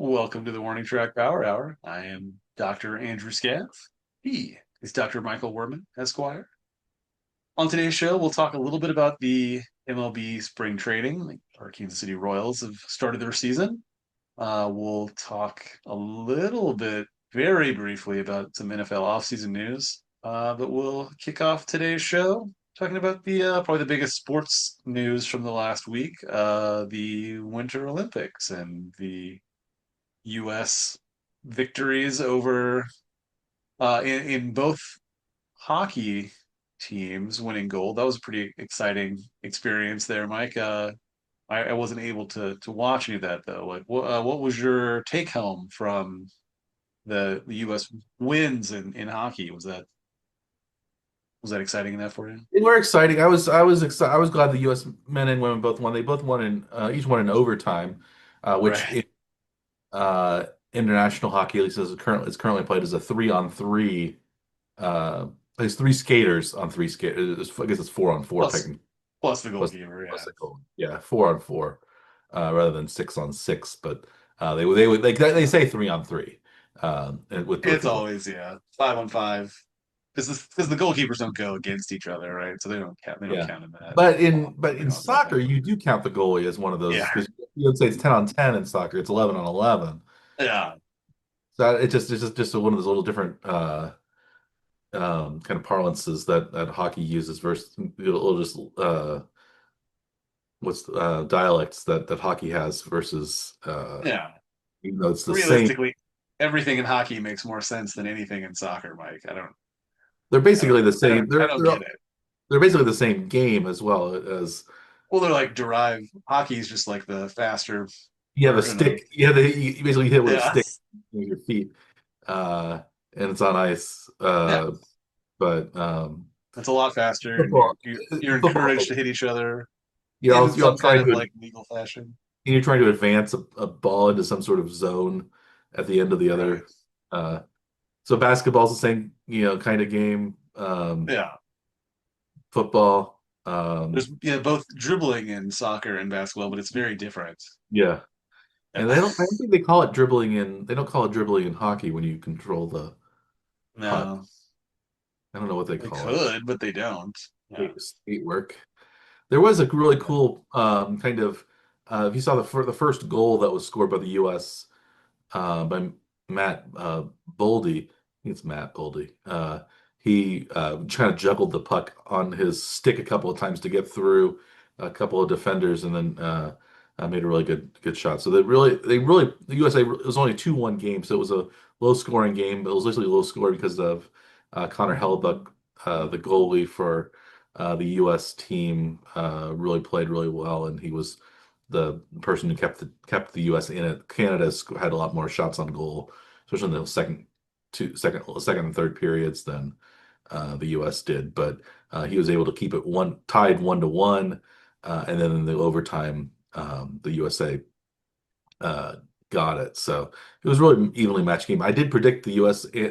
Welcome to the Warning Track Power Hour. I am Dr. Andrew Scaff. He is Dr. Michael Werman, Esquire. On today's show, we'll talk a little bit about the MLB spring training. Our Kansas City Royals have started their season. We'll talk a little bit, very briefly, about some NFL offseason news. But we'll kick off today's show talking about the probably the biggest sports news from the last week, the Winter Olympics and the U.S. victories over in both hockey teams winning gold. That was a pretty exciting experience there, Mike. I wasn't able to watch any of that though. Like, what was your take home from the U.S. wins in hockey? Was that exciting enough for you? They were exciting. I was excited. I was glad the U.S. men and women both won. They both won in each one in overtime, which Right. in international hockey, at least as it's currently played, is a 3-on-3. There's three skaters on three skaters. I guess it's 4-on-4 Plus technically. plus the Plus, goalkeeper. plus Yeah. the goal. Yeah, 4-on-4 rather than 6-on-6. But they say 3-on-3 and with It's people. always, yeah, 5-on-5. Because the goalkeepers don't go against each other, right? So they don't count. They don't Yeah. count in that. But in They don't soccer, count. you do count the goalie as one of those Yeah. because you would say it's 10-on-10 in soccer. It's 11-on-11. Yeah. So it's just one of those little different kind of parlances that hockey uses versus little just what's dialects that hockey has versus Yeah. even though it's the same. Realistically, everything in hockey makes more sense than anything in soccer, Mike. They're I don't, basically the same. I don't get it. They're basically the same game as well as Well, they're like derived. Hockey is just like the faster you have a version of, stick. You basically hit with a yeah. stick with your feet, uh, and it's on ice. Yeah. But It's a lot faster, and football, you're encouraged football, to hit each other you're in also you're some all kind trying of to like legal fashion. you're trying to advance a ball into some sort of zone at the end of the Right. other. So basketball's the same, kind of game. Yeah. Football, There's, yeah, both dribbling in soccer and basketball, but it's very different. yeah. Yeah. And I don't think they call it dribbling they don't call it dribbling in hockey when you control the puck. No, I don't know what they they call it. could, but they don't. Yeah. Skate work. There was a really cool kind of if you saw the first goal that was scored by the U.S. By Matt Boldy. I think it's Matt Boldy. He kind of juggled the puck on his stick a couple of times to get through a couple of defenders, and then made a really good shot. So they really the USA it was only a 2-1 game, so it was a low scoring game, but it was literally low scoring because of Connor Hellebuyck, the goalie for the U.S. team, really played really well, and he was the person who kept the U.S. in it. Canada's had a lot more shots on goal, especially in the second and third periods than the U.S. did. But he was able to keep it tied 1-1, and then in the overtime, the USA uh, got it. So it was really an evenly matched game. I did predict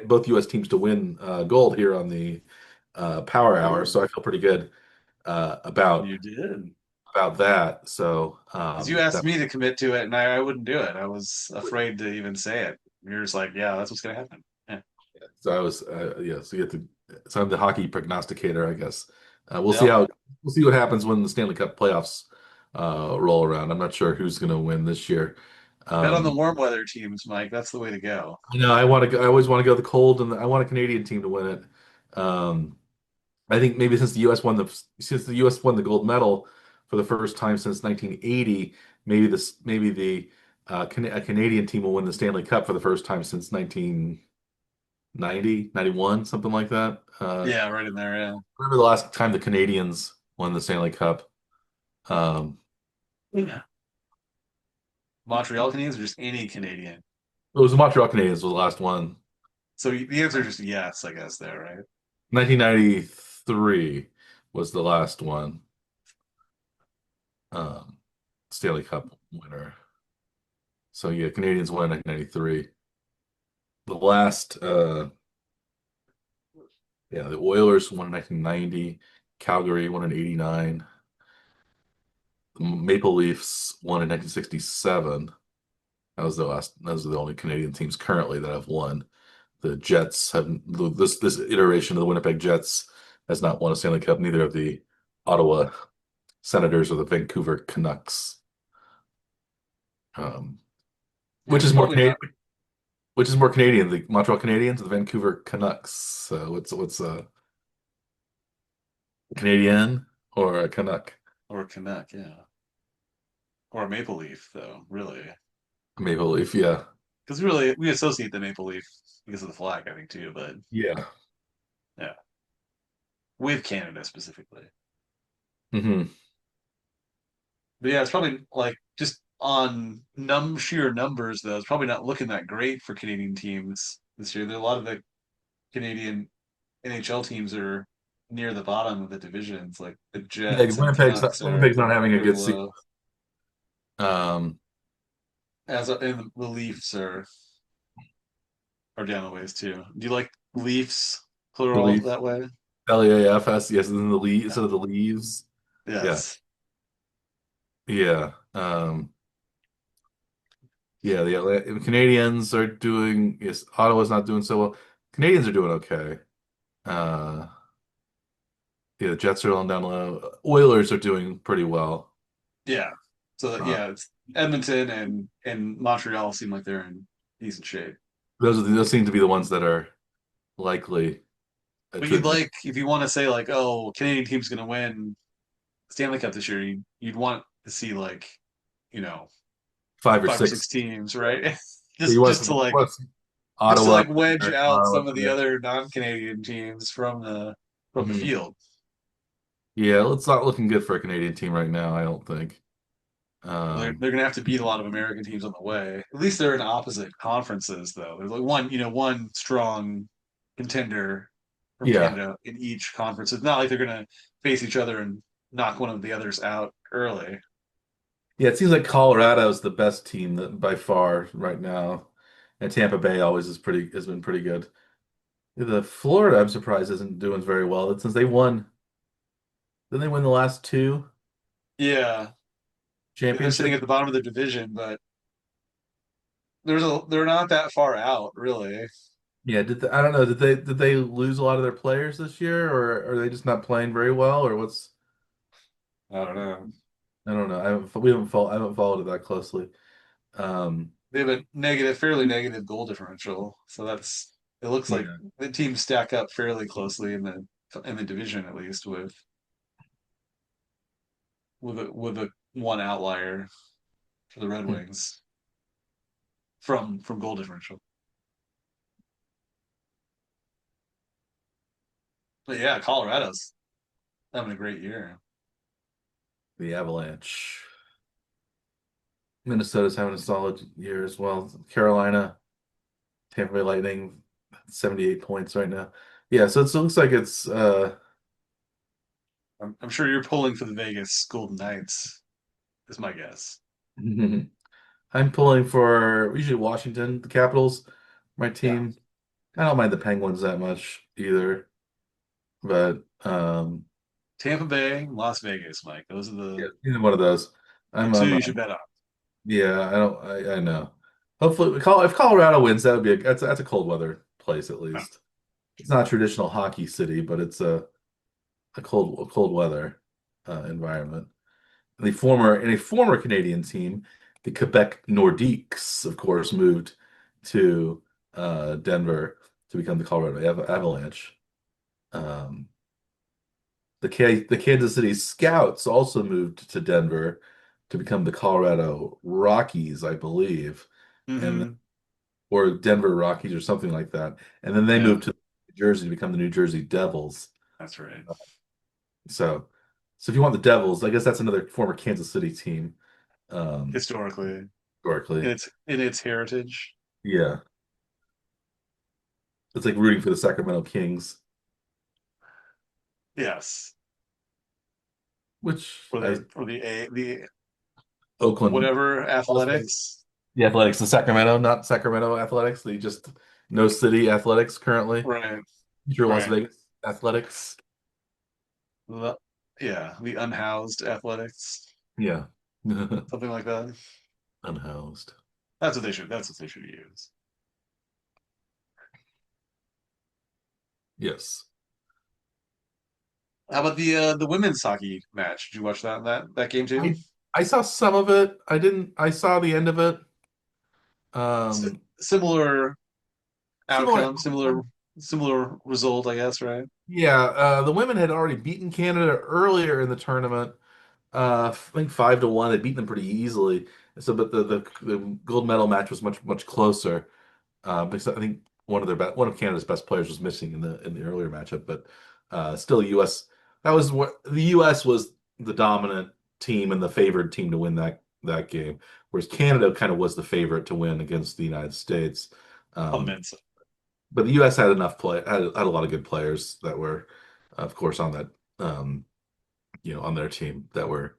both U.S. teams to win gold here on the Power Hour, so I feel pretty good about You did. that. So Because you asked that me to commit to it, and I wouldn't do it. I was afraid to even say it. You're just like, yeah, that's what's gonna happen. Yeah. so I was yeah. So you have to. So I'm the hockey prognosticator, I guess. We'll see Yep. how we'll see what happens when the Stanley Cup playoffs roll around. I'm not sure who's going to win this year. Bet on the Um, warm weather teams, Mike. That's the way to go. I know I want to. I always want to go the cold, and I want a Canadian team to win it. Um, I think maybe since the U.S. won the gold medal for the first time since 1980, maybe the a Canadian team will win the Stanley Cup for the first time since 1990, 91, something like that. Yeah, right in there. Yeah. Remember the last time the Canadians won the Stanley Cup? Um, Yeah. Montreal Canadiens or just any Canadian? it was the Montreal Canadiens was the last one. So the answer is just yes, I guess. There, right? 1993 was the last one. Um, Stanley Cup winner. So yeah, Canadians won in 1993. The last, yeah, the Oilers won in 1990. Calgary won in 89. The Maple Leafs won in 1967. Those are the only Canadian teams currently that have won. The Jets have this iteration of the Winnipeg Jets has not won a Stanley Cup. Neither of the Ottawa Senators or the Vancouver Canucks. Um, Yeah, which there's is more probably Canadian? not. Which is more Canadian, the Montreal Canadiens or the Vancouver Canucks? So what's a Canadian or a Canuck? Or a Canuck, yeah. Or a Maple Leaf, though, really. Maple Leaf, yeah. Because really, we associate the Maple Leaf because of the flag, I think, too. But Yeah. yeah, with Canada specifically. Hmm. But yeah, it's probably like just on sheer numbers, though. It's probably not looking that great for Canadian teams this year. There are a lot of the Canadian NHL teams are near the bottom of the divisions, like the Yeah, Jets and Canucks Winnipeg's not having a are good season. below. Um, And the Leafs are down the ways too. Do you like Leafs the plural Leafs, that way? Leafs, yes, and then the leaves Yeah. instead of the leaves. Yeah, Yes. yeah. Yeah, the Canadians are doing, yes, Ottawa's not doing so well. Canadians are doing okay. Uh, yeah, the Jets are on down low. Oilers are doing pretty well. Yeah. So Uh, yeah, it's Edmonton and Montreal seem like they're in decent shape. those seem to be the ones that are likely But you'd attributed like if you want to say like, oh, Canadian team's gonna win Stanley Cup this year, you'd want to see like, you know, five or five or six six. teams, right? You want Just to like just to Ottawa, like wedge there, out Ottawa some of the there. other non-Canadian teams from the Mhm. field. Yeah, it's not looking good for a Canadian team right now, I don't think. They're gonna have to beat a lot of American teams on the way. At least they're in opposite conferences, though. There's like one strong contender from Yeah. Canada in each conference. It's not like they're gonna face each other and knock one of the others out early. Yeah, it seems like Colorado's the best team that, by far right now. And Tampa Bay always has been pretty good. The Florida, I'm surprised, isn't doing very well. Since they won, didn't they win the last two Yeah, they're sitting championships? at the bottom of the division, but they're not that far out, really. Yeah, I don't know, did they lose a lot of their players this year, or are they just not playing very well, or what's I don't know. I don't know. I haven't followed it that closely. Um, They have a fairly negative goal differential, so that's it looks like yeah. the teams stack up fairly closely in the division at least with a one outlier for the Red Hmm. Wings from goal differential. But yeah, Colorado's having a great year. The Avalanche. Minnesota's having a solid year as well. Carolina, Tampa Bay Lightning, 78 points right now. Yeah, so it looks like it's I'm sure you're pulling for the Vegas Golden Knights, is my guess. I'm pulling for usually Washington, the Capitals, my Yeah, team. I don't mind the Penguins that much either, but Tampa Bay, Las Vegas, Mike. Those are yeah, either one of those. the I'm two you should bet on. yeah, I know. Hopefully, if Colorado wins, that would be that's a cold weather place at No. least. It's not a traditional hockey city, but it's a cold weather environment. A former Canadian team, the Quebec Nordiques, of course, moved to Denver to become the Colorado Avalanche. Um, the Kansas City Scouts also moved to Denver to become the Colorado Rockies, I believe, and Mm-hmm. or Denver Rockies or something like that. And then they Yeah, moved to New Jersey to become the New Jersey Devils. that's right. So, so if you want the Devils, I guess that's another former Kansas City team, um, Historically, historically. in its heritage. Yeah, it's like rooting for the Sacramento Kings, Yes, which for I the Oakland, whatever Las Vegas, athletics. the Athletics, the Sacramento, not Sacramento Athletics. They just no city Athletics currently. Right, Future Las right. Vegas Athletics. The, yeah, the unhoused athletics, Yeah, something like that. unhoused. That's what they should. That's what they should use. Yes. How about the women's hockey match? Did you watch that game too? I I saw some of it. I didn't. I saw the end of it. S- Um, Similar similar. outcome, similar result, I guess, right? Yeah, the women had already beaten Canada earlier in the tournament. I think 5-1. They beat them pretty easily. So, but the gold medal match was much closer. Because I think one of Canada's best players was missing in the earlier matchup. But still, U.S. That was what the U.S. was the dominant team and the favored team to win that game, whereas Canada kind of was the favorite to win against the United States. Um, Immense. but the U.S. had enough had a lot of good players that were, of course, on that um, on their team that were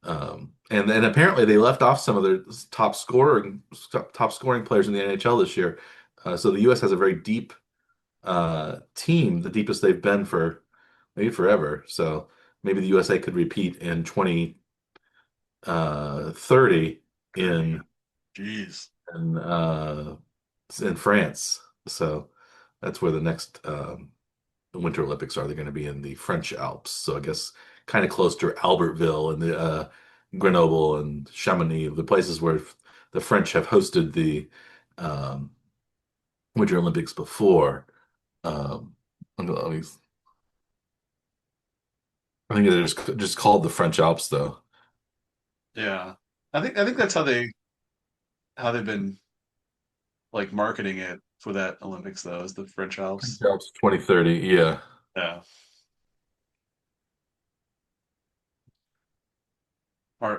and then apparently they left off some of their top scoring players in the NHL this year. So the U.S. has a very deep team, the deepest they've been for maybe forever. So maybe the USA could repeat in 2030 30. in Jeez. in uh, in France. So that's where the next Winter Olympics are. They're going to be in the French Alps. So I guess kind of close to Albertville and the Grenoble and Chamonix, the places where the French have hosted the um, Winter Olympics before. Um, let me- I think they're just called the French Alps, though. Yeah. I think that's how they've been like marketing it for that Olympics though, is the French French Alps. Alps 2030. Yeah, Yeah.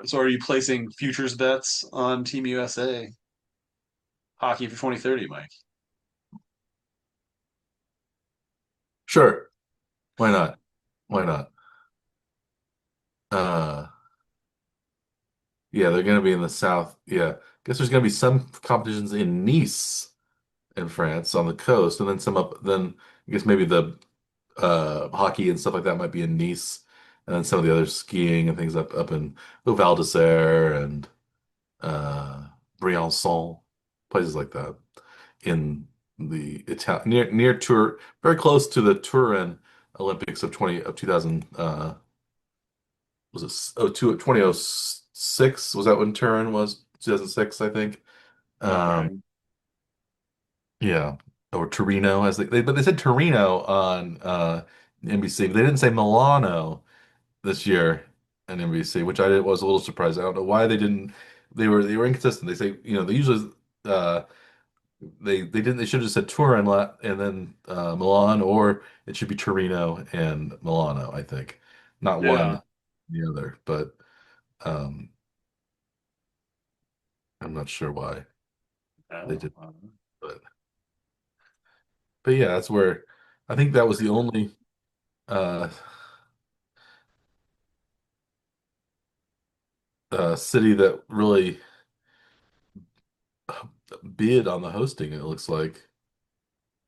So are you placing futures bets on Team USA hockey for 2030, Mike? sure. Why not? Why not? Uh, yeah, they're going to be in the south. Yeah, guess there's going to be some competitions in Nice in France on the coast, and then some up. Then I guess maybe the hockey and stuff like that might be in Nice, and then some of the other skiing and things up in Val d'Isère and uh, Briançon, places like that in the Italian near Tour, very close to the Turin Olympics of 2000. Was it 2006? Was that when Turin was 2006? I think. Um, Okay. yeah, or Torino as but they said Torino on NBC, but they didn't say Milano this year on NBC, which was a little surprised. I don't know why they didn't. They were inconsistent. They say they usually uh, they didn't. They should have just said Turin and then Milan, or it should be Torino and Milano. I think not Yeah. one, the other. But um, I'm not sure why they Oh, did. But but yeah, that's where I think that was the only uh, city that really bid on the hosting. It looks like.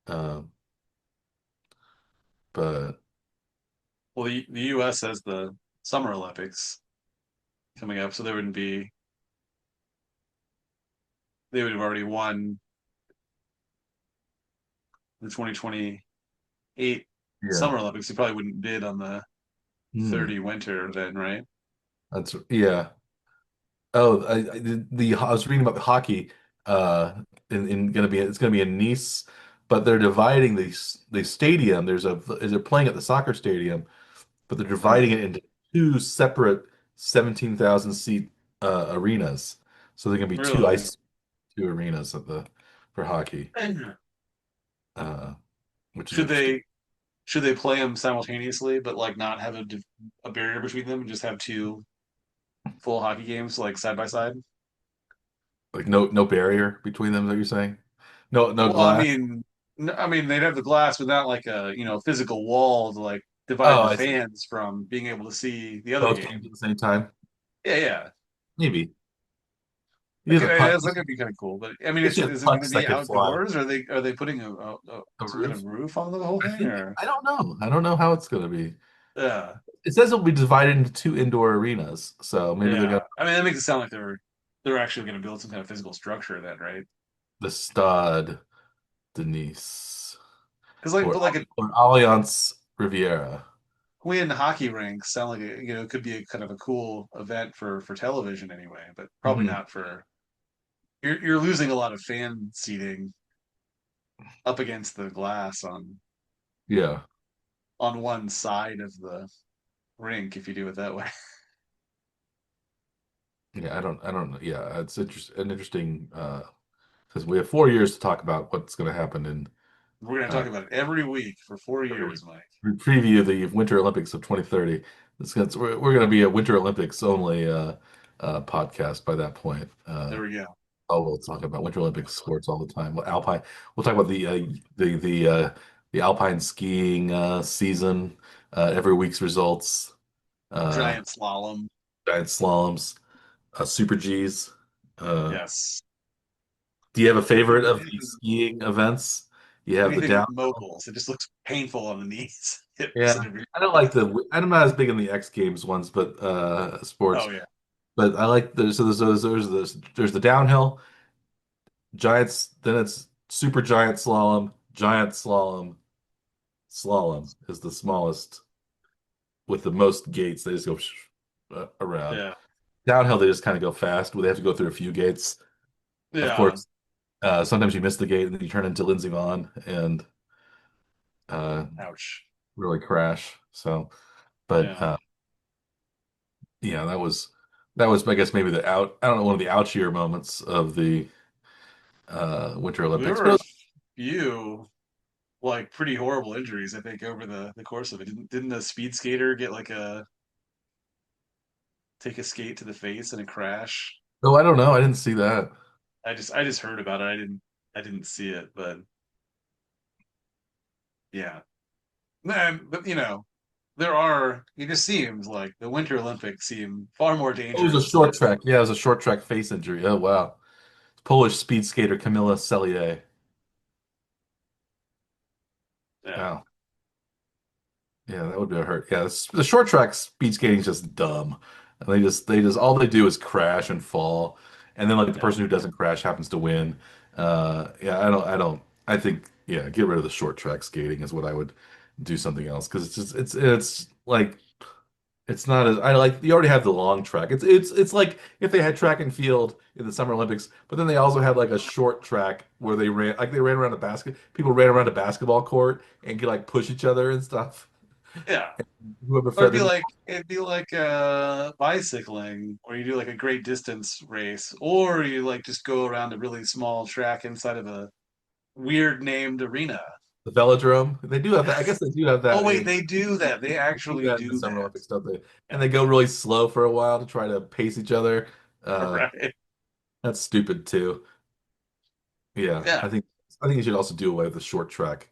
Um, but well, the U.S. has the Summer Olympics coming up, so they would have already won the 2028 yeah, Summer Olympics. They probably wouldn't bid on the hmm, 30 winter then, right? that's yeah. Oh, I was reading about the hockey. In gonna be it's gonna be in Nice, but they're dividing the stadium. They're playing at the soccer stadium, but they're dividing Hmm. it into two separate 17,000 seat arenas. So they're gonna be Really? two arenas for hockey, uh, which is Should interesting. they should they play them simultaneously, but like not have a barrier between them and just have two full hockey games like side by side? Like no barrier between them, is that you're saying? No Well, I glass. mean, I mean they'd have the glass, but not like a physical wall to like divide Oh, the I see. fans from being able to see the other Both game. games at the same time. Yeah, yeah. Maybe. You have Okay, the puck. that's going to be kind of cool. But I mean, Guess you have is it going to pucks that be could fly. outdoors? Are they putting A some kind of roof. roof on the whole I thing? think Or I don't know. I don't know how it's going to be. yeah, It says it'll be divided into two indoor arenas, so maybe they're yeah. gonna. I mean, that makes it sound like they're they're actually going to build some kind of physical structure then, right? The Stade Denise Because like, or but like a or Alliance Riviera. twin hockey rinks sound like it could be a kind of a cool event for television anyway, but probably Hmm. not for. You're losing a lot of fan seating up against the glass Yeah. on one side of the rink if you do it that way. Yeah, I don't know. Yeah, it's an interesting because we have 4 years to talk about what's going to happen in We're going to uh, talk about it every week for four every week. years, Mike. We preview the Winter Olympics of 2030. We're going to be a Winter Olympics only podcast by that point. There we go. Oh, we'll talk about Winter Olympics sports all the time. Well, Alpine. We'll talk about the Alpine skiing season, every week's results, uh, Giant slalom. giant slaloms, Super Gs. Uh, Yes. do you have a favorite Anything, of the anything, skiing events? You have the anything down. with moguls. It just looks painful on the knees. It Yeah, such a big I don't like face. the. I'm not as big in the X Games ones, but sports. Oh yeah. But I like there's the downhill giants. Then it's super giant slalom. Slalom is the smallest with the most gates. They just go around. Yeah. Downhill, they just kind of go fast. They have to go through a few gates. Of Yeah. course, sometimes you miss the gate and then you turn into Lindsey Vonn and uh, Ouch. really crash. So, but Yeah. yeah, that was I guess maybe the out. I don't know, one of the ouchier moments of the Winter There Olympics. were a But few like pretty horrible injuries, I think, over the course of it. Didn't the speed skater get like a take a skate to the face in a crash? oh, I don't know. I didn't see that. I just heard about it. I didn't see it, but yeah. Man, but there are it just seems like the Winter Olympics seem far more Oh, it was a dangerous short than track. Yeah, it was a short track face injury. Oh wow. Polish speed skater Kamila Sellier. yeah. Wow. Yeah, that would be a hurt. Yeah, the short track speed skating is just dumb. And they just all they do is crash and fall, and then like the Yeah. person who doesn't crash happens to win. Yeah, I think yeah, get rid of the short track skating is what I would do something else because it's like it's not as I like you already have the long track. It's like if they had track and field in the Summer Olympics, but then they also had like a short track where they ran around a people ran around a basketball court and could like push each other and stuff. Yeah. Whoever Or fed them. it'd be like bicycling, where you do like a great distance race, or you like just go around a really small track inside of a weird named arena. The velodrome. They do have that. I guess they do have Oh that wait, in they do that. They they do actually that in the do Summer that. Olympics, don't they? And Yeah. they go really slow for a while to try to pace each other. Uh, Right. that's stupid too. Yeah, Yeah. I think you should also do away with the short track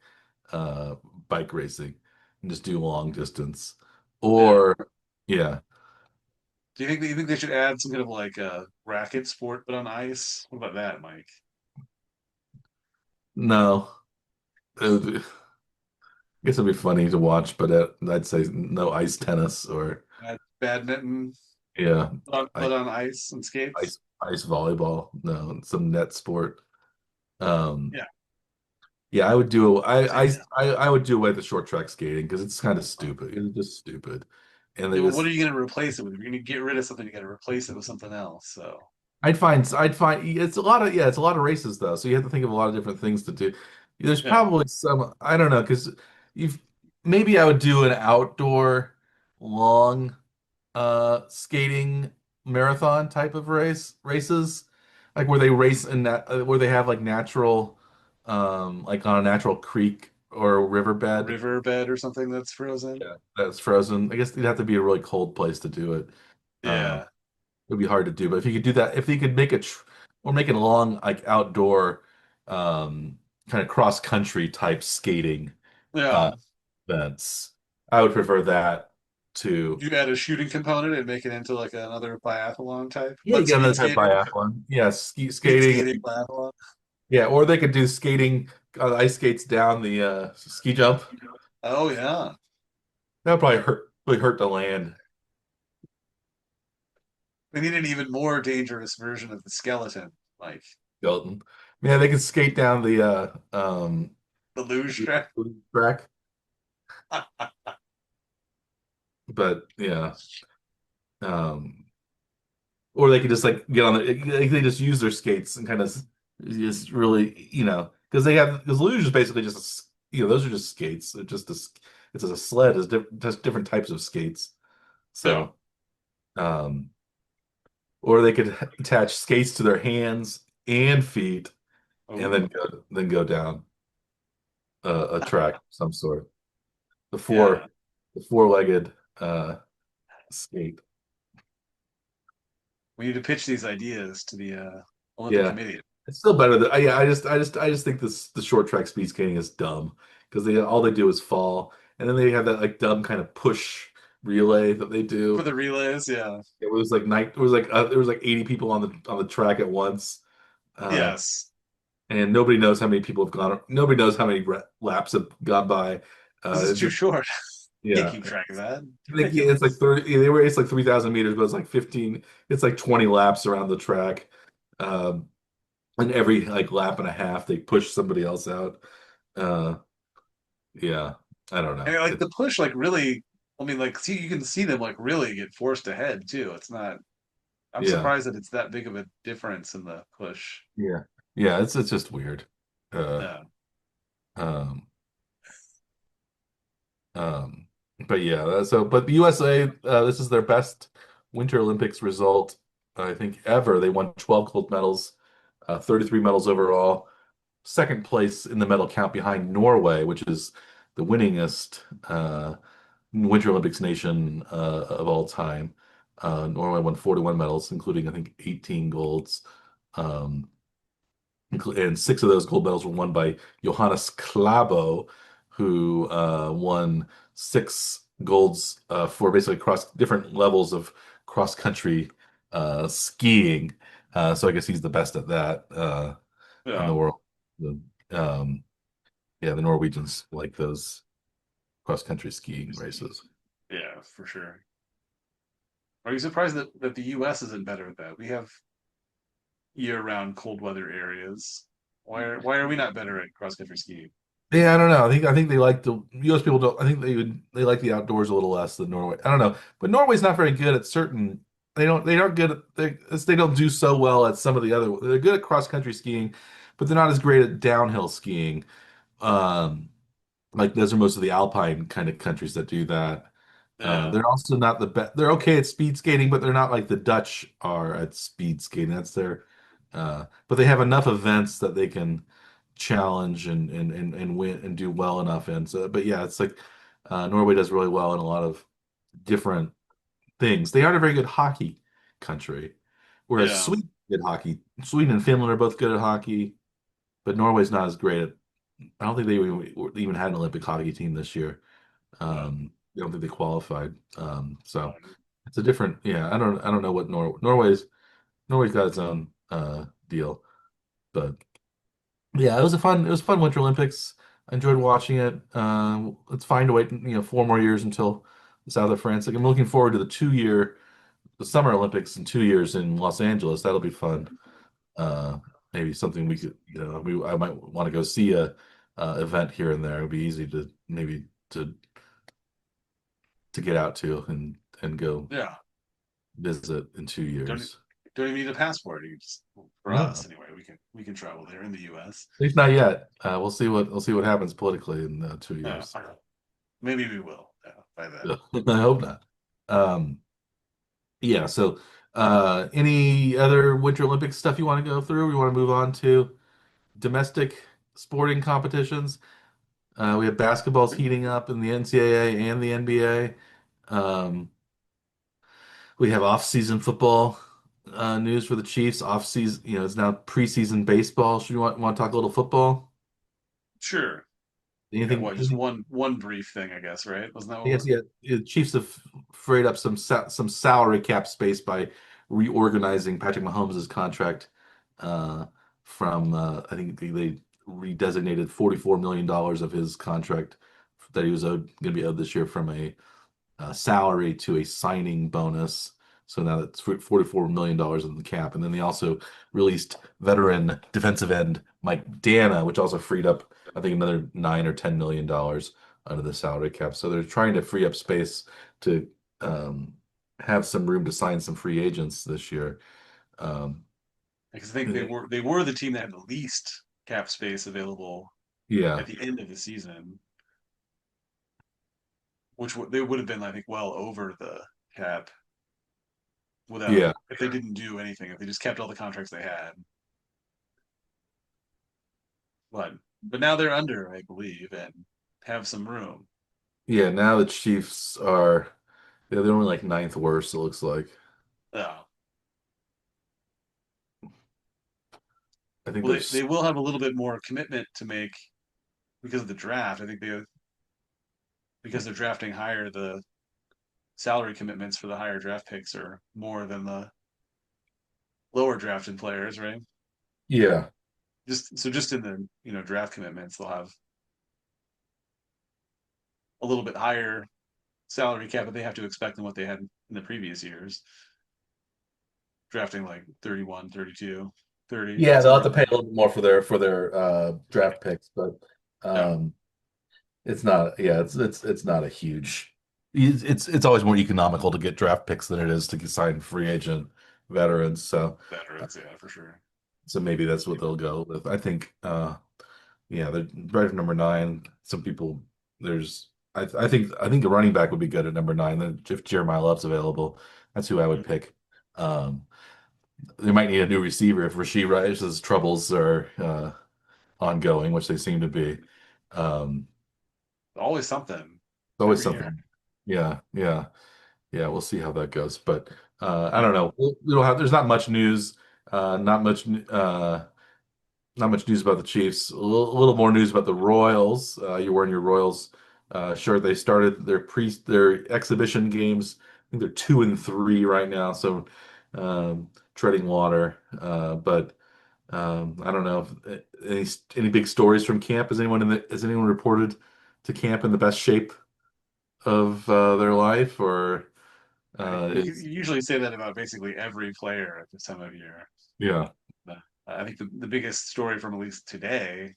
uh, bike racing and just do long distance. Yeah. Or yeah, Do you think they should add some kind of like a racket sport but on ice? What about that, Mike? no. I guess it'd be funny to watch, but I'd say no ice tennis or Badminton yeah, but on ice and skates? ice volleyball. No, some net sport. Um, Yeah. Yeah, I would do See, I would do away with the short track skating because it's kind of stupid. It's just stupid. And they yeah, what are just you going to replace it with? If you're going to get rid of something, you got to replace it with something else. So, I'd find it's a lot of yeah, it's a lot of races though. So you have to think of a lot of different things to do. There's yeah. probably some I don't know because you've maybe I would do an outdoor long skating marathon type of races like where they race in that where they have like natural like on a natural creek or riverbed. Riverbed or something that's frozen. Yeah, that's frozen. I guess it'd have to be a really cold place to do it. Yeah. It'd be hard to do, but if you could do that, if you could make it or make it long, like outdoor, kind of cross country type skating uh, Yeah. events, I would prefer that to. You add a shooting component and make it into like another biathlon type, Yeah, you but get another speed type skating, biathlon. Yeah, speed skating. skating biathlon. Yeah, or they could do skating ice skates down the ski jump. Oh yeah. That would probably hurt really hurt the land. We need an even more dangerous version of the skeleton, like skeleton. Yeah, they can skate down the luge track. the track, but yeah. Um, or they could just like get on they just use their skates and kind of just really, because because luge is basically just those are just skates. They're just it's a sled is just different types of skates. Yeah. So, um, or they could attach skates to their hands and feet and Oh, then go down a track of some sort. The yeah. the four-legged uh skate. We need to pitch these ideas to the Olympic Yeah. Committee. It's still better than yeah, I just think the short track speed skating is dumb because they all they do is fall. And then they have that like dumb kind of push relay that they For do. the relays, yeah. There was like 80 people on the track at once. Uh Yes. and nobody knows how many people have gone. Nobody knows how many laps have gone by. This is It's too just short. Can't yeah. keep track of that. It's like Ridiculous. 30. They were it's like 3,000 meters, but it's like 15. It's like 20 laps around the track. Um, and every like lap and a half, they push somebody else out. Uh, yeah, I don't And know. like the push, like really, I mean, like see, you can see them like really get forced ahead too. It's not. I'm Yeah, surprised that it's that big of a difference in the push. yeah, yeah. It's just weird. Uh, Yeah. um, um, but yeah. But the USA, this is their best Winter Olympics result I think ever. They won 12 gold medals, 33 medals overall. Second place in the medal count behind Norway, which is the winningest Winter Olympics nation of all time. Norway won 41 medals, including I think 18 golds, um, and six of those gold medals were won by Johannes Klæbo, who won six golds for basically cross different levels of cross country skiing. So I guess he's the best at that in the Yeah. world. The, um, yeah, the Norwegians like those cross country skiing races. Yeah, for sure. Are you surprised that the US isn't better at that? We have year-round cold weather areas. Why are we not better at cross-country skiing? Yeah, I don't know. I think they like the U.S. people don't. I think they like the outdoors a little less than Norway. I don't know, but Norway's not very good at certain. They aren't good at they don't do so well at some of the other. They're good at cross country skiing, but they're not as great at downhill skiing. Um, like those are most of the Alpine kind of countries that do that. Yeah, They're also not the best. They're okay at speed skating, but they're not like the Dutch are at speed skating. That's their. But they have enough events that they can challenge and win and do well enough in. So, but yeah, it's like Norway does really well in a lot of different things. They aren't a very good hockey country, whereas yeah, Sweden is good hockey. Sweden and Finland are both good at hockey, but Norway's not as great at. I don't think they even had an Olympic hockey team this year. yeah. I don't think they qualified. So Um, it's a different. Yeah, I don't know what Norway's got its own deal, but yeah, it was a fun Winter Olympics. I enjoyed watching it. It's fine to wait, 4 more years until the South of France. Like I'm looking forward to the Summer Olympics in 2 years in Los Angeles. That'll be fun. Uh, Maybe something we could, I might want to go see a event here and there. It would be easy to maybe to get out to and go yeah. visit in two Don't e, years. don't even need a passport. You just for us No, anyway. We can travel there in the U.S. at least not yet. We'll see what happens politically in 2 years. Maybe we will. Yeah, by then. I hope not. Um, yeah. So, any other Winter Olympics stuff you want to go through? We want to move on to domestic sporting competitions. We have basketballs heating up in the NCAA and the NBA. Um, we have off-season football news for the Chiefs. Off-season, it's now preseason baseball. Should you want to talk a little football? Sure. Yeah. Anything? What? Just one brief thing, I guess. Right? Wasn't that what Yes, we're? yeah. The Chiefs have freed up some salary cap space by reorganizing Patrick Mahomes' contract from I think they redesignated $44 million of his contract that he was going to be owed this year from a salary to a signing bonus. So now that's $44 million in the cap. And then they also released veteran defensive end Mike Dana, which also freed up, I think, another $9 or $10 million under the salary cap. So they're trying to free up space to um, have some room to sign some free agents this year. Um, Because I think they were the team that had the least cap space available yeah, at the end of the season, which they would have been, I think, well over the cap without yeah, if they didn't do anything, if they just kept all the contracts they had. But now they're under, I believe, and have some room. yeah. Now the Chiefs are they're only like ninth worst, it looks like. Oh, I think well, they're they will have a little bit more commitment to make because of the draft. I think because they're drafting higher, the salary commitments for the higher draft picks are more than the lower drafted players, right? yeah. Just in the draft commitments, they'll have a little bit higher salary cap, but they have to expect than what they had in the previous years, drafting like 31, 32, 30, Yeah, they'll have somewhere to in pay a there. little bit more for their draft picks, but Yeah, um it's not yeah, it's not a huge it's always more economical to get draft picks than it is to sign free agent veterans. Uh, veterans, yeah, for sure. so maybe that's what they'll go with. I think yeah, they're right at number nine. Some people there's I think the running back would be good at number nine. Then if Jeremiah Love's available, that's who I would Mhm. pick. Um, they might need a new receiver if Rashee Rice's troubles are ongoing, which they seem to be. Um, Always something always every year. something. Yeah, yeah, yeah. We'll see how that goes, but I Yeah. don't know. We don't have. There's not much news. Not much. Not much news about the Chiefs. A little more news about the Royals. You're wearing your Royals shirt. They started their exhibition games. I think they're 2-3 right now, so treading water. But I don't know any big stories from camp. Has anyone reported to camp in the best shape of their life, or You is usually say that about basically every player at this time of year. yeah, Uh, I think the biggest story from at least today,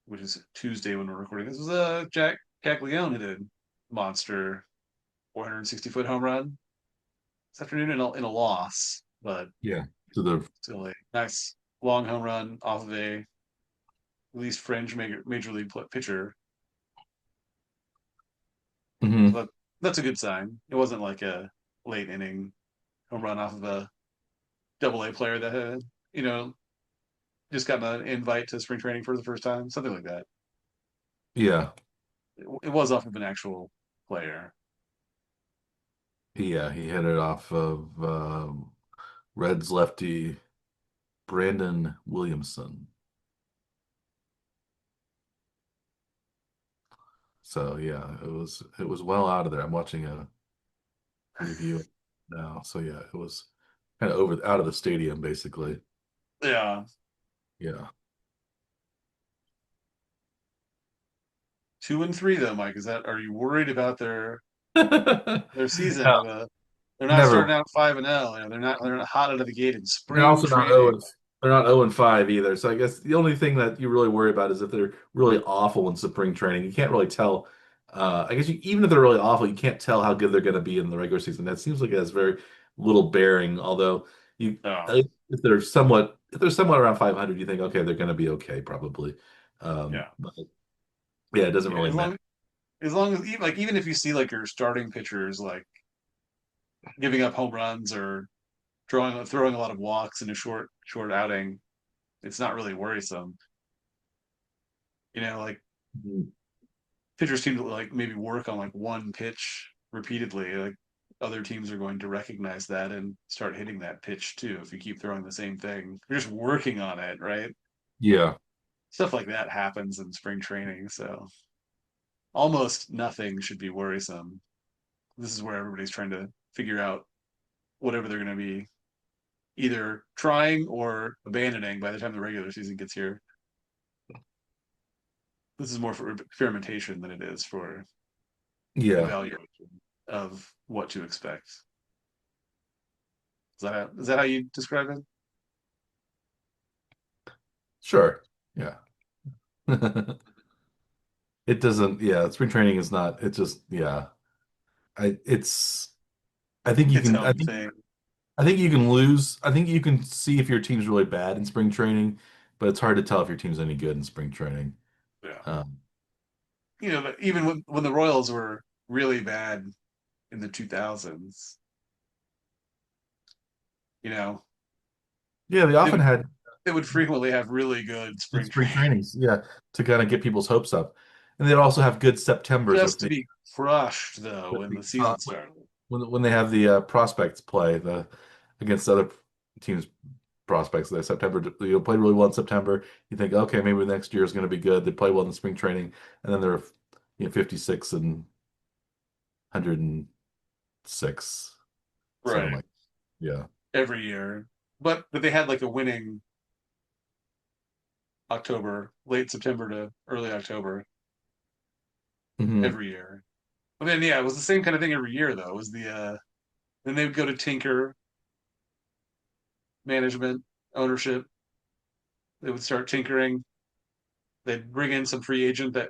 which is Tuesday when we're recording this, was Jac Caglianone hit a monster 460-foot home run this afternoon in a loss, but yeah, to the still a nice long home run off of a at least fringe major league pitcher. So Mhm. that's a good sign. It wasn't like a late inning home run off of a double A player that had you know just gotten an invite to spring training for the first time, something like that. Yeah, It was off of an actual player. yeah. He hit it off of Reds lefty Brandon Williamson. So yeah, it was well out of there. I'm watching a review now. So yeah, it was kind of over out of the stadium basically. Yeah, Yeah. 2-3 though, Mike. Are you worried about their season? No, They're not never. starting out 5-0. They're not hot out of the gate in They're spring also not 0 training. and they're not 0 and 5 either. So I guess the only thing that you really worry about is if they're really awful in spring training. You can't really tell. I guess even if they're really awful, you can't tell how good they're going to be in the regular season. That seems like it has very little bearing. Although you, Oh, if they're somewhat around 500, you think okay, they're going to be okay probably. yeah, But yeah, it doesn't yeah. really matter. As long as even if you see like your starting pitchers like giving up home runs or throwing a lot of walks in a short outing, it's not really worrisome. Like pitchers seem to like maybe work on like one pitch repeatedly. Like other teams are going to recognize that and start hitting that pitch too. If you keep throwing the same thing, you're just working on it, right? Yeah, Stuff like that happens in spring training, so almost nothing should be worrisome. This is where everybody's trying to figure out whatever they're going to be either trying or abandoning by the time the regular season gets here. This is more for experimentation than it is for yeah, evaluation of what to expect. Is that how you describe it? Sure. Yeah. It doesn't, yeah, spring training is not, it just, yeah. It's, I think you Its can, own thing. I think you can lose. I think you can see if your team's really bad in spring training, but it's hard to tell if your team's any good in spring training. Yeah. Um, Even when the Royals were really bad in the 2000s, you know, yeah, they they often would had they would frequently have really good good spring spring training trainings, yeah, to kind of get people's hopes up. And they'd also have good Septembers just to be crushed though with when the the season started. when they have the prospects play the against other teams prospects. The September you'll play really well in September. You think, okay, maybe next year is going to be good. They play well in spring training, and then they're 56 and 106, something Right. like yeah. Every year. But they had like a winning October, late September to early October Hmm. every year. But then yeah, it was the same kind of thing every year though. It was the then they would go to Tinker management, ownership. They would start tinkering. They'd bring in some free agent that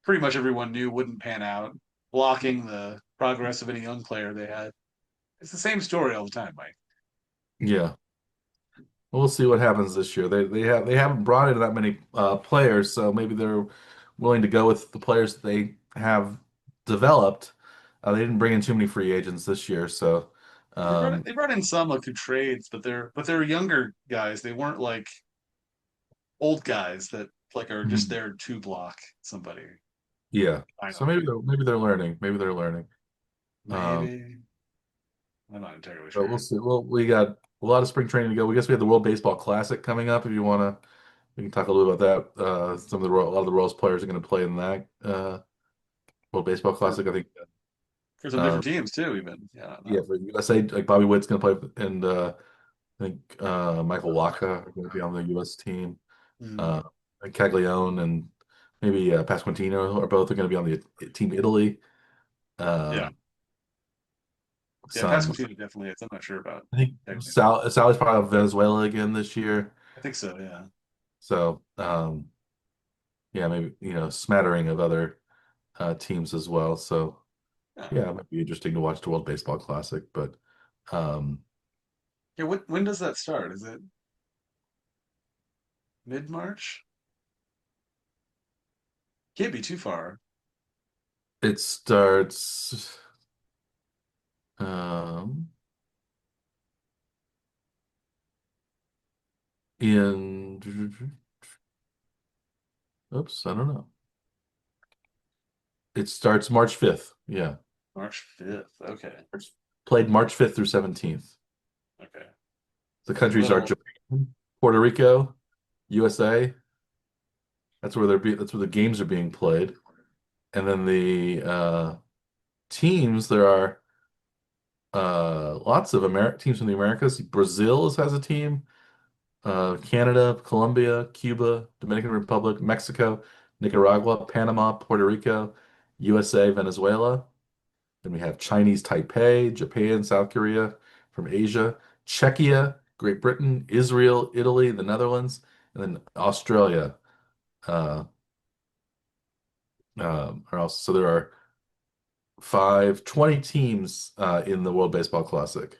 pretty much everyone knew wouldn't pan out, blocking the progress of any young player they had. It's the same story all the time, Mike. Yeah. We'll see what happens this year. They haven't brought in that many players, so maybe they're willing to go with the players that they have developed. They didn't bring in too many free agents this year, so um, They brought in some like through trades, but they're younger guys. They weren't like old guys that like are just mhm. there to block somebody Yeah. So finally. maybe they're learning. Maybe they're learning. Um, Maybe I'm not entirely but we'll sure. see. Well, we got a lot of spring training to go. We guess we have the World Baseball Classic coming up. If you want to, we can talk a little about that. A lot of the Royals players are going to play in that World Baseball For Classic. I think. for some Uh, different teams too, even. Yeah, I don't yeah, know. for USA, like Bobby Witt's going to play, and I think Michael Wacha are going to be on the U.S. team. Mm, Uh, and Caglianone and maybe Pasquantino are both are going to be on the team Italy. yeah. Uh, Yeah, some Pasquantino definitely is. I'm not sure about I think technically. Sally's probably on Venezuela again this year. I think so, yeah. So yeah, maybe smattering of other teams as well. So Yeah. yeah, it might be interesting to watch the World Baseball Classic. But um, Yeah, when does that start? Is it mid-March? Can't be too far. it starts um, in oops, I don't know. It starts March 5th. Yeah. March 5th. Okay. Played March 5th through 17th. Okay. The So countries are that'll Japan, Puerto Rico, USA. That's where the games are being played. And then the teams, there are lots of teams from the Americas. Brazil has a team, Canada, Colombia, Cuba, Dominican Republic, Mexico, Nicaragua, Panama, Puerto Rico, USA, Venezuela. Then we have Chinese Taipei, Japan, South Korea from Asia, Czechia, Great Britain, Israel, Italy, the Netherlands, and then Australia. Uh, are also, so there are 20 teams in the World Baseball Classic.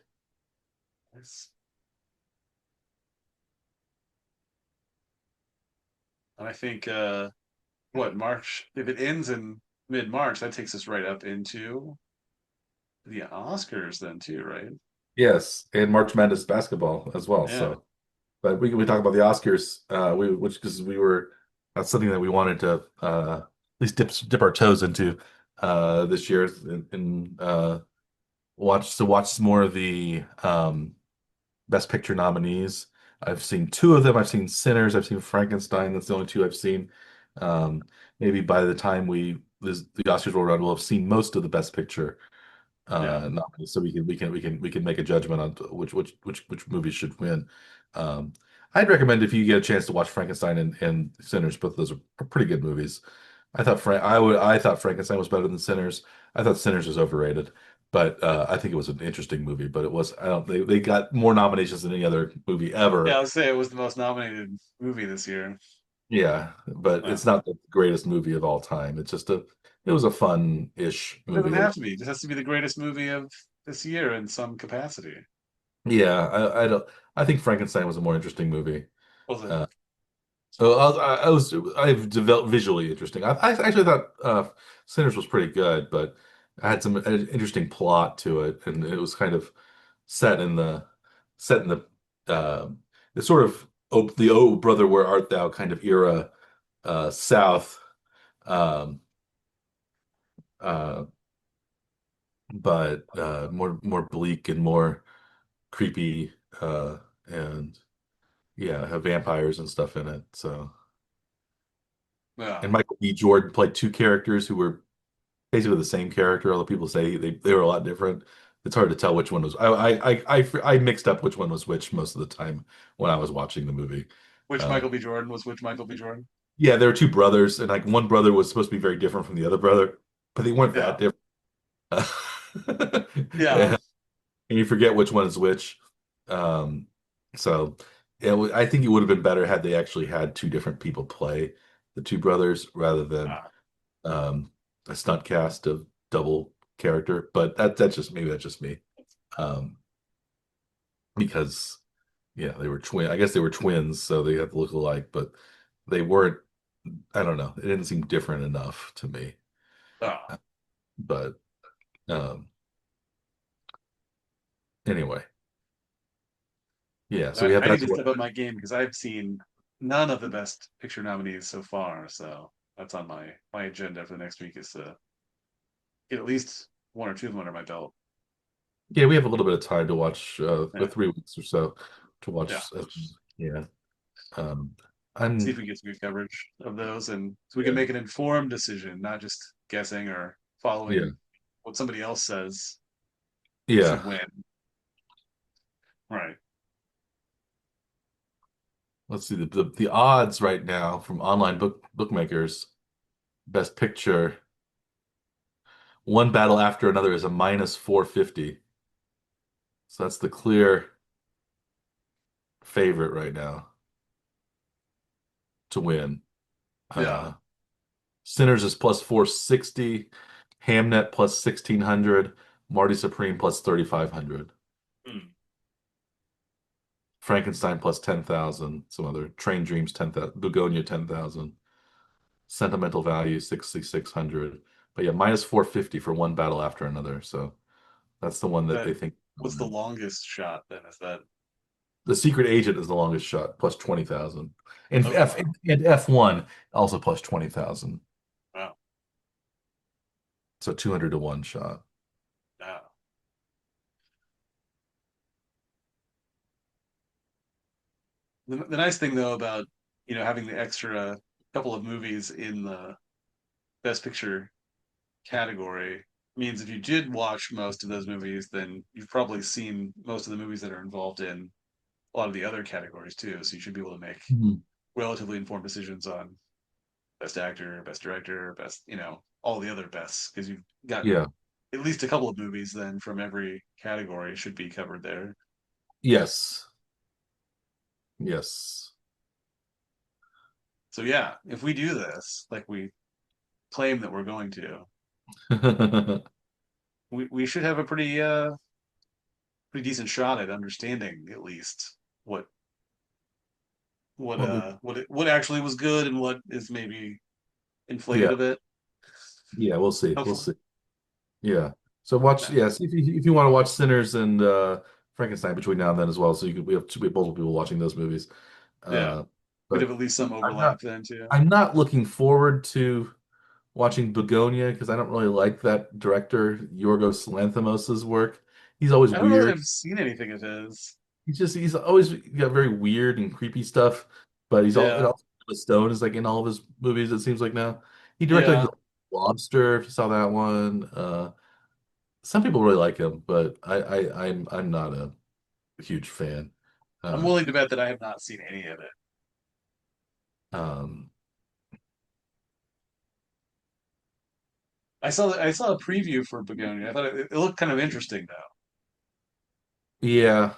Nice. And I think what March if it ends in mid-March, that takes us right up into the Oscars then too, right? Yes, and March Madness basketball as well. Yeah. So, but we talk about the Oscars, which because we were that's something that we wanted to at least dip our toes into this year and watch some more of the Best Picture nominees. I've seen two of them. I've seen Sinners. I've seen Frankenstein. That's the only two I've seen. Um, Maybe by the time the Oscars will run, we'll have seen most of the Best Picture Yeah. nominees, so we can make a judgment on which movies should win. Um, I'd recommend if you get a chance to watch Frankenstein and Sinners. Both of those are pretty good movies. I thought Frankenstein was better than Sinners. I thought Sinners was overrated. But I think it was an interesting movie. But it was I don't they got more nominations than any other movie Yeah, ever. I would say it was the most nominated movie this year. Yeah, but Yeah. it's not the greatest movie of all time. It's just a it was a fun-ish It doesn't movie. have to be. It just has to be the greatest movie of this year in some capacity. Yeah, I don't I think Frankenstein was a more interesting movie. Was it? Uh, I've developed visually interesting. I actually thought Sinners was pretty good, but I had some an interesting plot to it, and it was kind of set in the set in the sort of the oh brother where art thou kind of era South, um, uh, but more bleak and more creepy, and yeah, have vampires and stuff in it. So, Yeah. and Michael B. Jordan played two characters who were basically the same character, although people say they were a lot different. It's hard to tell which one was. I mixed up which one was which most of the time when I was watching the movie. Which Uh, Michael B. Jordan was which Michael B. Jordan? yeah, there were two brothers, and like one brother was supposed to be very different from the other brother, but they weren't that Yeah. different. Yeah. and you forget which one is which. Um, so I think it would have been better had they actually had two different people play the two brothers rather than Ah, um, a stunt cast of double character. But that's just maybe that's just me. Um, because yeah, they were twin. I guess they were twins, so they have to look alike, but they weren't. I don't know. It didn't seem different enough to me. ah. But um, anyway, yeah. So we have I need that's to what. step up my game because I've seen none of the best picture nominees so far. So that's on my agenda for the next week is to get at least one or two of them under my belt. Yeah, we have a little bit of time to watch, Yeah. with 3 weeks or so to Yeah. watch. Yeah. Um, See if I'm. we get some good coverage of those and so we can Yeah. make an informed decision, not just guessing or Yeah. following what somebody else says Yeah. should win. Right. Let's see the odds right now from online bookmakers. Best Picture, one battle after another is a minus 450. So that's the clear favorite right now to win. Yeah. Uh, Sinners is plus 460, Hamnet plus 1600, Marty Supreme plus 3500, Hmm. Frankenstein plus 10,000, some other Train Dreams 10,000, Begonia 10,000, Sentimental Value 6,600. But yeah, minus 450 for one battle after another. So that's the one that That they think will what's the win. longest shot then? Is that The Secret Agent is the longest shot, plus 20,000. And oh F wow. and F1 also plus 20,000. Wow. So 200 to one shot. Yeah. The nice thing though about having the extra couple of movies in the best picture category means if you did watch most of those movies, then you've probably seen most of the movies that are involved in a lot of the other categories too. So you should be able to make Mhm. relatively informed decisions on best actor, best director, best, all the other bests because you've got Yeah. at least a couple of movies then from every category should be covered there. Yes. Yes. So yeah, if we do this, like we claim that we're going to, we should have a pretty decent shot at understanding at least what Well, what actually was good and what is maybe inflated yeah. a bit. Yeah, we'll see. We'll Hopefully. see. Yeah. So watch, Yeah. yeah, see if you want to watch Sinners and Frankenstein between now and then as well. So we have multiple people watching those movies. Yeah. Uh, We'd have but at least some I'm overlap not then too. I'm not looking forward to watching Begonia because I don't really like that director Yorgos Lanthimos' work. He's always I don't know that weird. I've seen anything of his. He's always got very weird and creepy stuff, but he's all it Yeah. also Emma Stone is like in all of his movies, it seems like now. He directed like Yeah. The Lobster, if you saw that one. Some people really like him, but I'm not a huge fan. I'm Uh, willing to bet that I have not seen any of it. um, I saw a preview for Begonia. I thought it looked kind of interesting though. Yeah,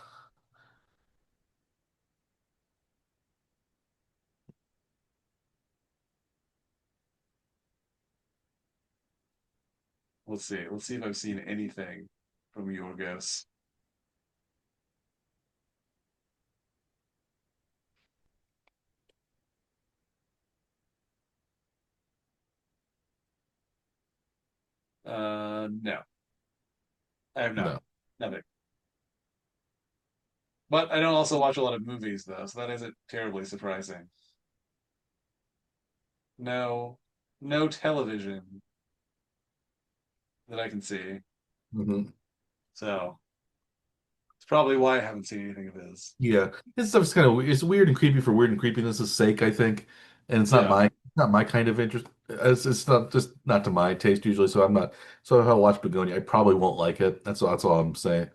Let's see. Let's see if I've seen anything from Yorgos. No, I have not. no. Nothing. But I don't also watch a lot of movies though, so that isn't terribly surprising. No, no television that I can see. Mhm. So it's probably why I haven't seen anything of his. Yeah, this stuff's kind of it's weird and creepy for weird and creepiness' sake, I think, and it's Yeah, not my kind of interest. It's not just not to my taste usually. So I'm not. So if I watch Begonia, I probably won't like it. That's all I'm saying.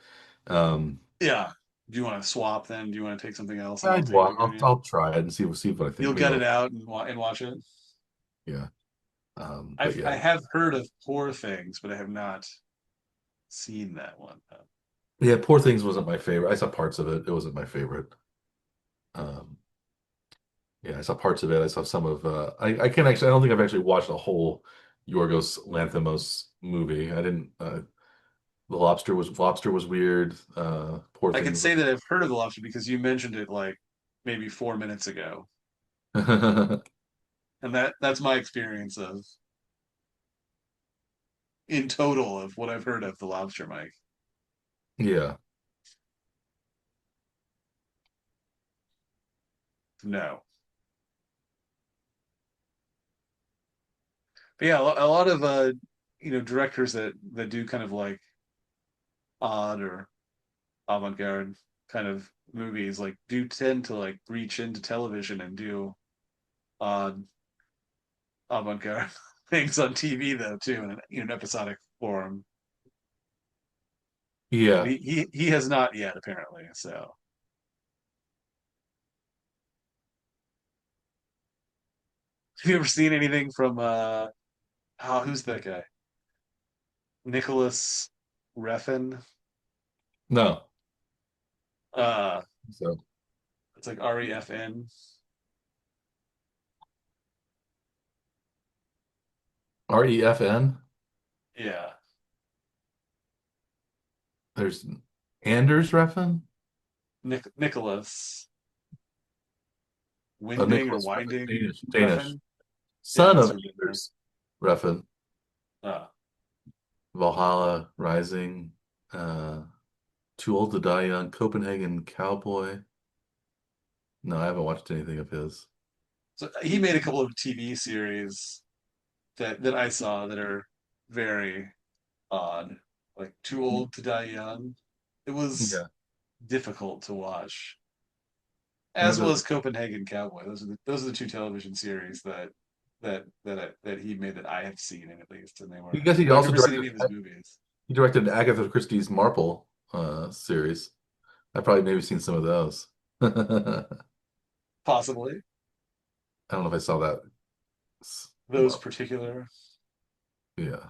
Um, yeah. Do you want to swap then? Do you want to take something else and I'll I'd take watch. Begonia? I'll try it and see what I think. You'll Maybe get I'll it out and watch it. yeah. But I yeah, have heard of Poor Things, but I have not seen that one. yeah. Poor Things wasn't my favorite. I saw parts of it. It wasn't my favorite. Um, yeah, I saw parts of it. I saw some of. I can't actually. I don't think I've actually watched a whole Yorgos Lanthimos movie. I didn't. Lobster was weird. Poor I can Things. say that I've heard of the lobster because you mentioned it like maybe 4 minutes ago, and that's my experience of in total of what I've heard of the lobster, Mike. Yeah. No, but yeah, a lot of directors that do kind of like odd or avant-garde kind of movies like do tend to like reach into television and do odd avant-garde things on TV though too in an episodic form. But Yeah. he has not yet apparently. So have you ever seen anything from who's that guy? Nicholas Refn. No. Uh So it's like REFN. REFN. Yeah. There's Anders Refn. Nicholas Winding or Nicholas Refn. Winding Danish. Refn. Yeah, Son that's of from Denmark. Anders Refn. Uh Valhalla Rising. Uh, Too Old to Die Young. Copenhagen Cowboy. No, I haven't watched anything of his. so he made a couple of TV series that I saw that are very odd. Like Too Old to Die Young. It was Yeah. difficult to watch. That As doesn't. was Copenhagen Cowboy. Those are the two television series that he made that I have seen in at least, and they I were. guess he But I've also never seen directed. any of his movies. He directed Agatha Christie's Marple series. I've probably maybe seen some of those. I Possibly don't know if I saw that. those particular. Yeah,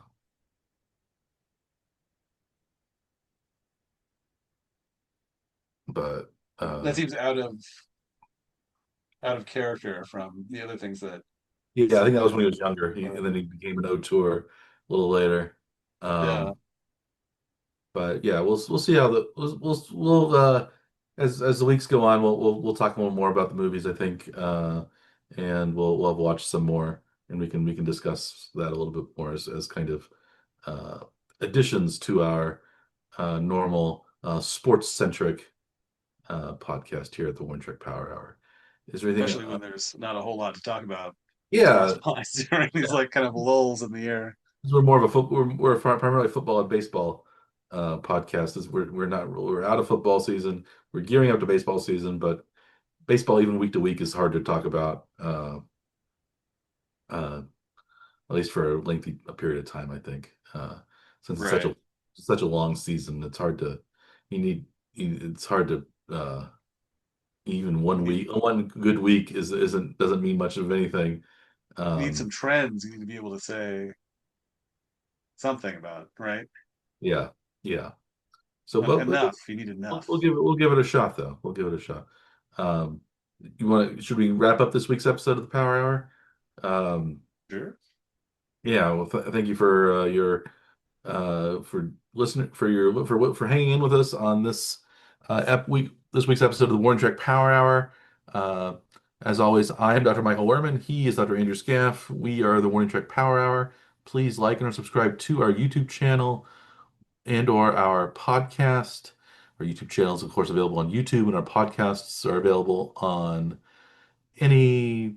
but That seems out of character from the other things that he's yeah, I think that was done. when he was younger. But And then he became an auteur a little later. yeah, Um, but yeah, we'll see how as the weeks go on, we'll talk a little more about the movies, I think, and we'll have watched some more, and we can discuss that a little bit more as kind of uh, additions to our normal sports centric podcast here at the One Trick Power Hour. Is there anything? especially when there's not a whole lot to talk about Yeah, sports wise during these like kind of lulls in the year. 'cause we're more of a we're primarily football and baseball podcast. Is we're out of football season. We're gearing up to baseball season, but baseball even week to week is hard to talk about. Uh, at least for a lengthy a period of time, I think. Since Right. it's such a long season, it's hard to you need it's hard to even one You need week one good week doesn't mean much of anything. you need some Um, trends. You need to be able to say something about, right? Yeah, yeah. So, but Enough. You need we'll, enough. we'll give it a shot, though. We'll give it a shot. Um, you want to? Should we wrap up this week's episode of the Power Hour? Um, Sure. yeah. Well, thank you for your for listening for hanging in with us on this this week's episode of the Warren Trek Power Hour. Uh, as always, I am Dr. Michael Werman. He is Dr. Andrew Scaff. We are the Warren Trek Power Hour. Please like and subscribe to our YouTube channel and or our podcast. Our YouTube channel is, of course, available on YouTube, and our podcasts are available on any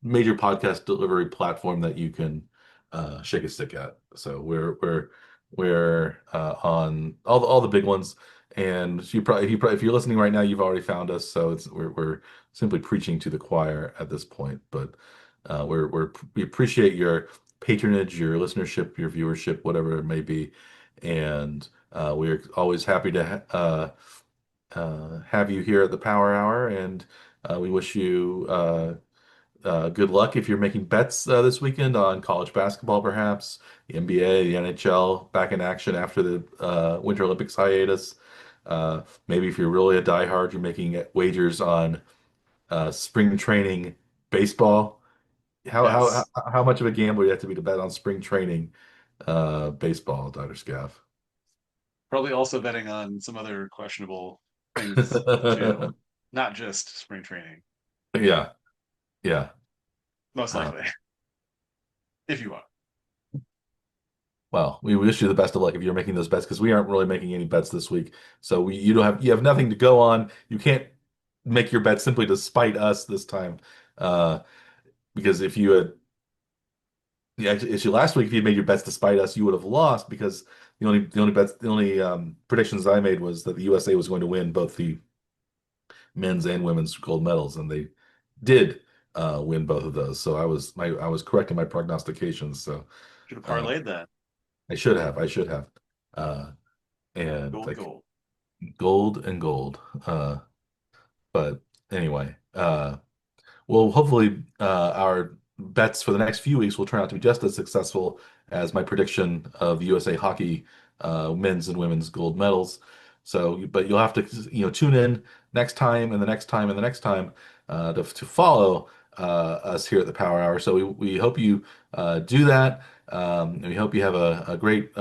major podcast delivery platform that you can shake a stick at. So we're on all the big ones, and if you're listening right now, you've already found us. So we're simply preaching to the choir at this point. But we appreciate your patronage, your listenership, your viewership, whatever it may be, and we're always happy to have you here at the Power Hour, and we wish you good luck if you're making bets this weekend on college basketball, perhaps the NBA, the NHL back in action after the Winter Olympics hiatus. Maybe if you're really a diehard, you're making wagers on spring training baseball. How Yes. how much of a gamble you have to be to bet on spring training baseball, Dr. Scaff? Probably also betting on some other questionable things too, not just spring training, Yeah, yeah. most Uh, likely, if you are. Well, we wish you the best of luck if you're making those bets because we aren't really making any bets this week. So you have nothing to go on. You can't make your bet simply to spite us this time. Uh, because if you had actually last week if you had made your bets to spite us, you would have lost because the only predictions I made was that the USA was going to win both the men's and women's gold medals, and they did win both of those. So I was correct in my prognostications. So Should have uh, parlayed that. I should have. Uh, and Gold, like gold. gold and gold. But anyway, well, hopefully, our bets for the next few weeks will turn out to be just as successful as my prediction of USA hockey men's and women's gold medals. So, but you'll have to, tune in next time and the next time and the next time to follow us here at the Power Hour. So we hope you do that. And we hope you have a great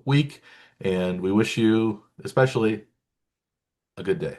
week, and we wish you especially a good day.